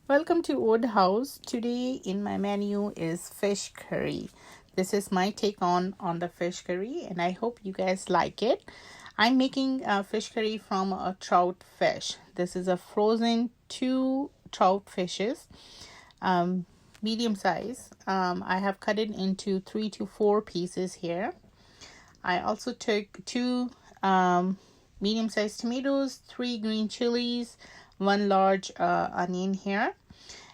Welcome to Woodhouse. Today in my menu is fish curry. This is my take on the fish curry, and I hope you guys like it. I'm making fish curry from a trout fish. This is a frozen two trout fishes, um, medium size. I have cut it into 3 to 4 pieces here. I also took two medium-sized tomatoes, 3 green chilies, 1 large onion here.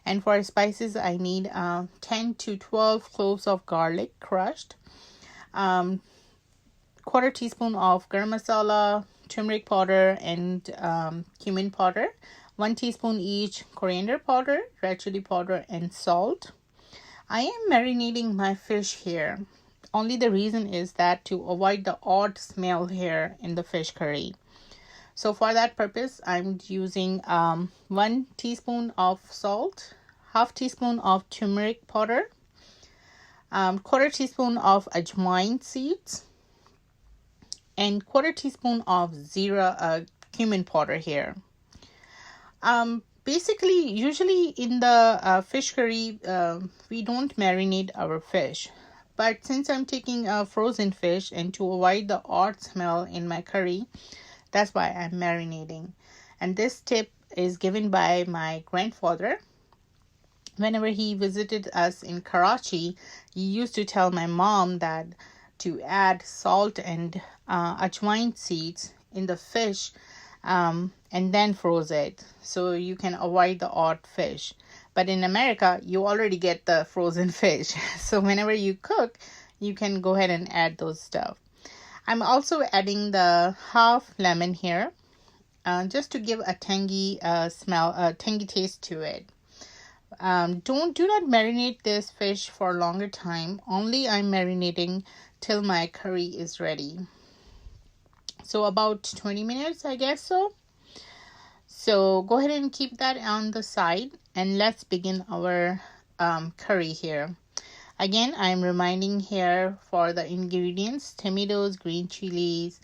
And for spices, I need 10 to 12 cloves of garlic crushed, um, quarter teaspoon of garam masala, turmeric powder, and cumin powder, 1 teaspoon each coriander powder, red chili powder, and salt. I am marinating my fish here. Only the reason is that to avoid the odd smell here in the fish curry. So for that purpose, I'm using 1 teaspoon of salt, half teaspoon of turmeric powder, quarter teaspoon of ajwain seeds, and quarter teaspoon of zira cumin powder here. Basically, usually in the fish curry, we don't marinate our fish. But since I'm taking a frozen fish and to avoid the odd smell in my curry, that's why I'm marinating. And this tip is given by my grandfather. Whenever he visited us in Karachi, he used to tell my mom that to add salt and ajwain seeds in the fish and then froze it so you can avoid the odd fish. But in America, you already get the frozen fish. So whenever you cook, you can go ahead and add those stuff. I'm also adding the half lemon here, just to give a tangy smell, a tangy taste to it. Do not marinate this fish for a longer time. Only I'm marinating till my curry is ready. So about 20 minutes, I guess so. So go ahead and keep that on the side, and let's begin our curry here. Again, I'm reminding here for the ingredients: tomatoes, green chilies,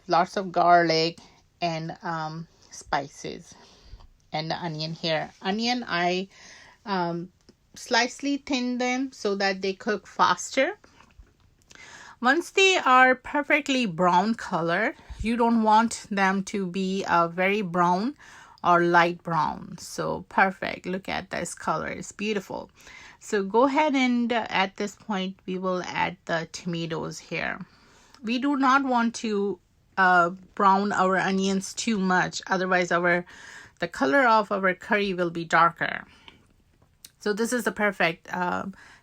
lots of garlic, and spices, and the onion here. Onion, I slightly thin them so that they cook faster. Once they are perfectly brown color, you don't want them to be very brown or light brown. So perfect. Look at this color. It's beautiful. So go ahead and at this point, we will add the tomatoes here. We do not want to brown our onions too much. Otherwise, the color of our curry will be darker. So this is the perfect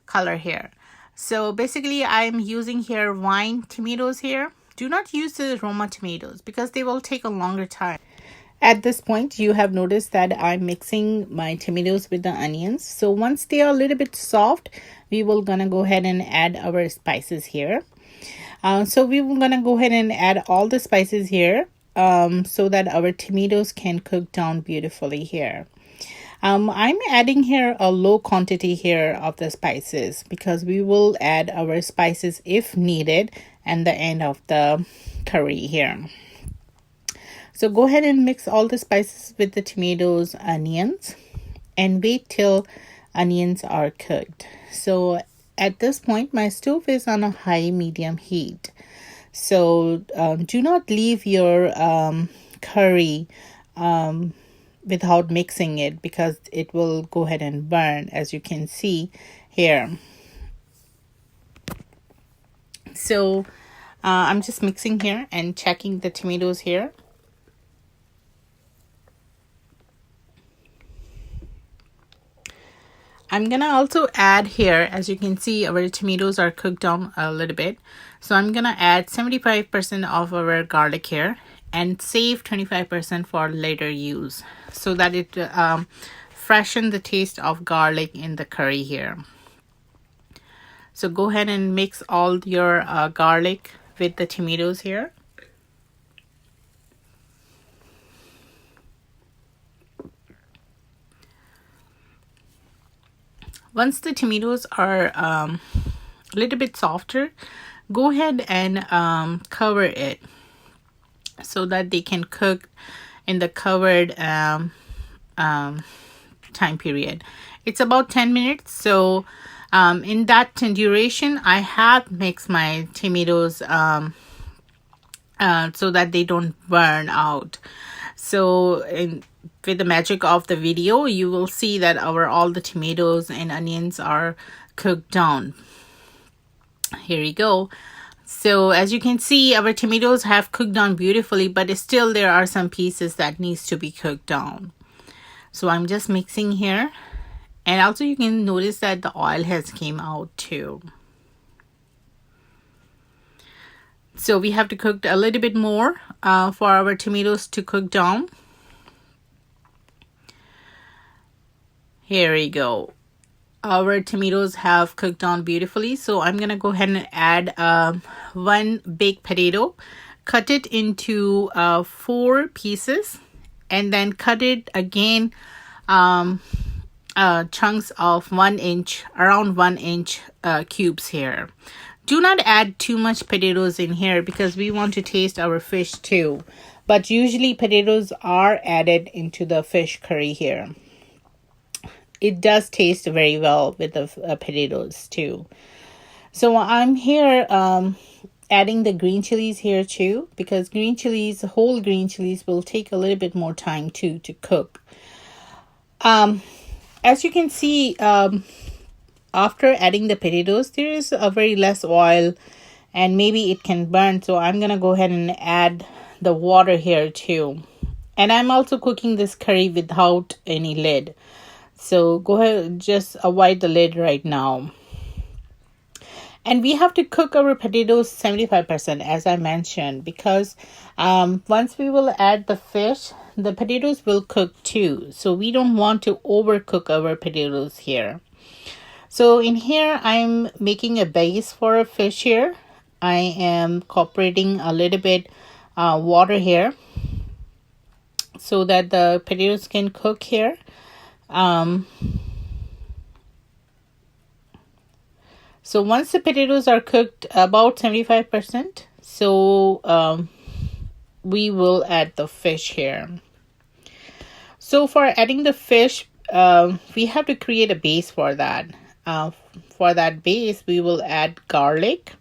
color here. So basically, I'm using here vine tomatoes here. Do not use the Roma tomatoes because they will take a longer time. At this point, you have noticed that I'm mixing my tomatoes with the onions. So once they are a little bit soft, we will gonna go ahead and add our spices here. So we will gonna go ahead and add all the spices here so that our tomatoes can cook down beautifully here. I'm adding here a low quantity here of the spices because we will add our spices if needed at the end of the curry here. So go ahead and mix all the spices with the tomatoes, onions, and wait till onions are cooked. So at this point, my stove is on a high medium heat. So do not leave your curry without mixing it because it will go ahead and burn, as you can see here. So I'm just mixing here and checking the tomatoes here. I'm gonna also add here, as you can see, our tomatoes are cooked down a little bit. So I'm gonna add 75% of our garlic here and save 25% for later use so that it freshen the taste of garlic in the curry here. So go ahead and mix all your garlic with the tomatoes here. Once the tomatoes are a little bit softer, go ahead and cover it so that they can cook in the covered time period. It's about 10 minutes. So in that duration, I have mixed my tomatoes so that they don't burn out. So with the magic of the video, you will see that all the tomatoes and onions are cooked down. Here we go. So as you can see, our tomatoes have cooked down beautifully, but still there are some pieces that needs to be cooked down. So I'm just mixing here. And also you can notice that the oil has came out too. So we have to cook a little bit more for our tomatoes to cook down. Here we go. Our tomatoes have cooked down beautifully. So I'm going to go ahead and add one big potato. Cut it into 4 pieces. And then cut it again chunks of 1 inch, around 1 inch cubes here. Do not add too much potatoes in here because we want to taste our fish too. But usually potatoes are added into the fish curry here. It does taste very well with the potatoes too. So I'm here adding the green chilies here too, because green chilies, whole green chilies, will take a little bit more time too to cook. As you can see, after adding the potatoes, there is a very less oil and maybe it can burn. So I'm going to go ahead and add the water here too. And I'm also cooking this curry without any lid. So go ahead, just avoid the lid right now. And we have to cook our potatoes 75%, as I mentioned, because once we will add the fish, the potatoes will cook too. So we don't want to overcook our potatoes here. So in here, I'm making a base for a fish here. I am incorporating a little bit water here so that the potatoes can cook here. So once the potatoes are cooked about 75%, so we will add the fish here. So for adding the fish, we have to create a base for that. For that base, we will add garlic,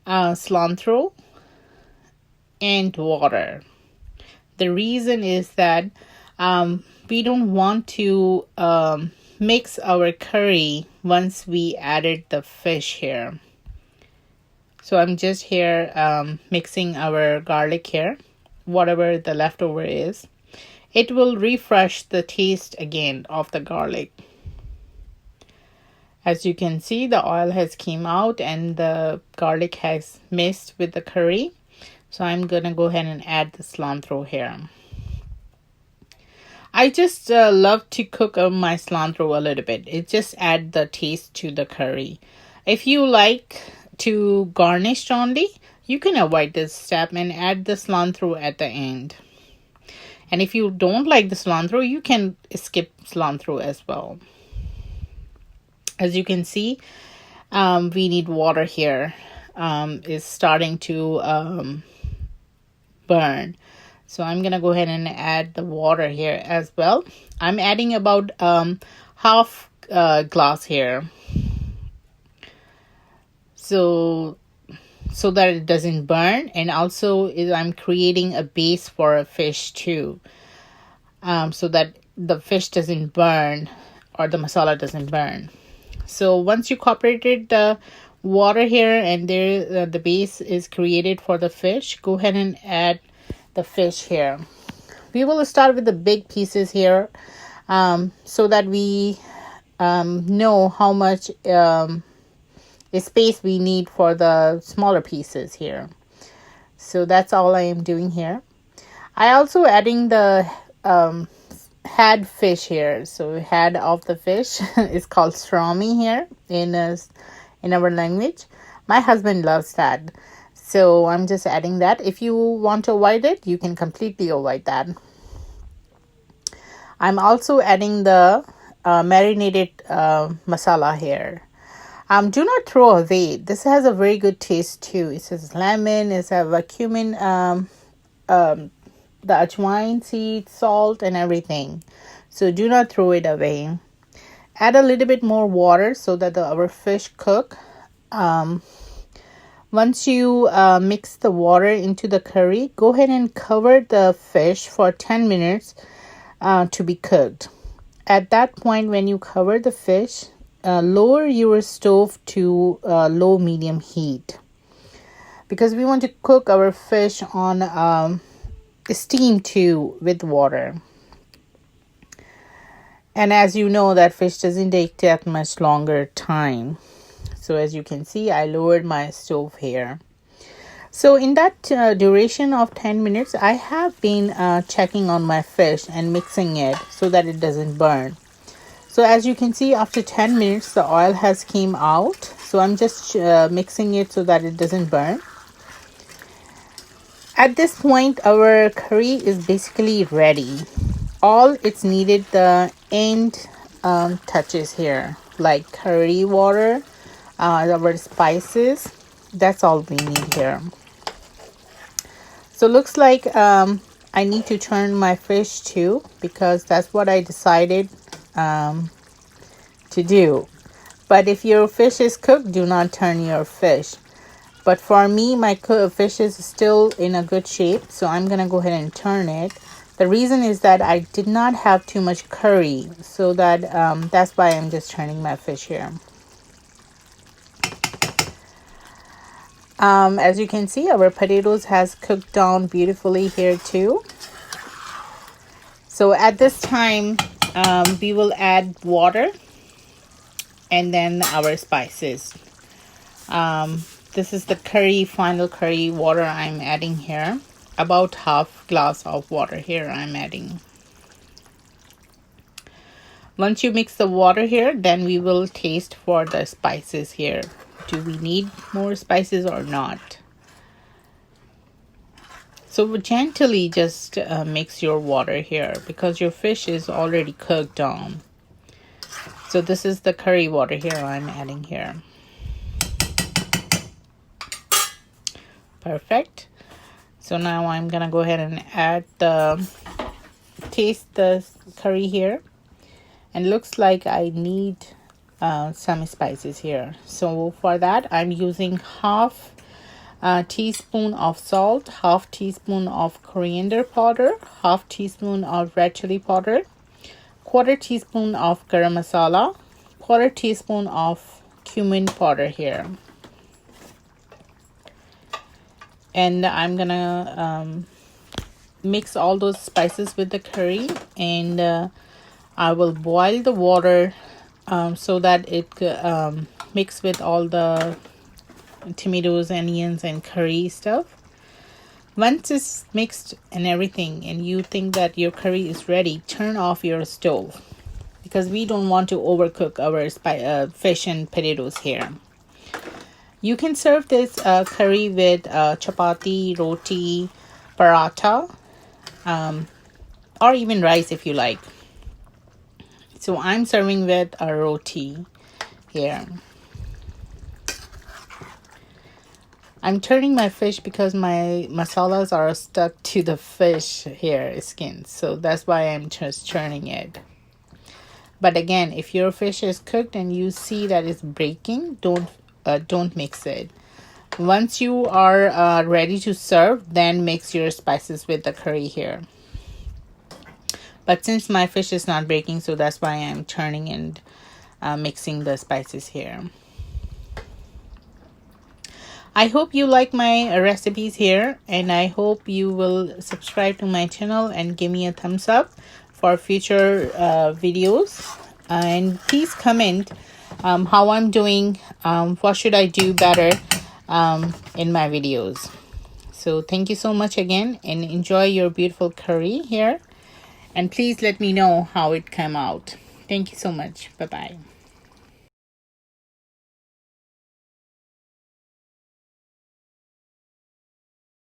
cilantro, and water. The reason is that we don't want to mix our curry once we added the fish here. So I'm just here mixing our garlic here, whatever the leftover is. It will refresh the taste again of the garlic. As you can see, the oil has came out and the garlic has mixed with the curry. So I'm going to go ahead and add the cilantro here. I just love to cook my cilantro a little bit. It just adds the taste to the curry. If you like to garnish only, you can avoid this step and add the cilantro at the end. And if you don't like the cilantro, you can skip cilantro as well. As you can see, we need water here. It's starting to burn. So I'm going to go ahead and add the water here as well. I'm adding about half glass here. So that it doesn't burn. And also I'm creating a base for a fish too. So that the fish doesn't burn or the masala doesn't burn. So once you incorporated the water here and there the base is created for the fish, go ahead and add the fish here. We will start with the big pieces here so that we know how much space we need for the smaller pieces here. So that's all I am doing here. I also adding the head fish here. So head of the fish is called surami here in our language. My husband loves that. So I'm just adding that. If you want to avoid it, you can completely avoid that. I'm also adding the marinated masala here. Do not throw away. This has a very good taste too. It has lemon, it has a cumin, the ajwain seed, salt, and everything. So do not throw it away. Add a little bit more water so that our fish cook. Once you mix the water into the curry, go ahead and cover the fish for 10 minutes to be cooked. At that point, when you cover the fish, lower your stove to low medium heat, because we want to cook our fish on steam too with water. And as you know, that fish doesn't take that much longer time. So as you can see, I lowered my stove here. So in that duration of 10 minutes, I have been checking on my fish and mixing it so that it doesn't burn. So as you can see, after 10 minutes, the oil has came out. So I'm just mixing it so that it doesn't burn. At this point, our curry is basically ready. All it's needed, the end touches here, like curry water, our spices. That's all we need here. So looks like I need to turn my fish too, because that's what I decided to do. But if your fish is cooked, do not turn your fish. But for me, my fish is still in a good shape, so I'm gonna go ahead and turn it. The reason is that I did not have too much curry, so that's why I'm just turning my fish here. As you can see, our potatoes has cooked down beautifully here too. So at this time, we will add water and then our spices. This is the final curry water I'm adding here. About half glass of water here I'm adding. Once you mix the water here, then we will taste for the spices here. Do we need more spices or not? So gently just mix your water here, because your fish is already cooked down. So this is the curry water here I'm adding here. Perfect. So now I'm gonna go ahead and add taste the curry here. And looks like I need some spices here. So for that, I'm using half teaspoon of salt, half teaspoon of coriander powder, half teaspoon of red chili powder, quarter teaspoon of garam masala, quarter teaspoon of cumin powder here. And I'm gonna mix all those spices with the curry, and I will boil the water so that it mix with all the tomatoes, onions, and curry stuff. Once it's mixed and everything, and you think that your curry is ready, turn off your stove, because we don't want to overcook our fish and potatoes here. You can serve this curry with chapati, roti, paratha, or even rice if you like. So I'm serving with a roti here. I'm turning my fish because my masalas are stuck to the fish here skin. So that's why I'm just churning it. But again, if your fish is cooked and you see that it's breaking, don't mix it. Once you are ready to serve, then mix your spices with the curry here. But since my fish is not breaking, so that's why I'm turning and mixing the spices here. I hope you like my recipes here, and I hope you will subscribe to my channel and give me a thumbs up for future videos. And please comment how I'm doing, what should I do better in my videos. So thank you so much again, and enjoy your beautiful curry here. And please let me know how it came out. Thank you so much. Bye-bye.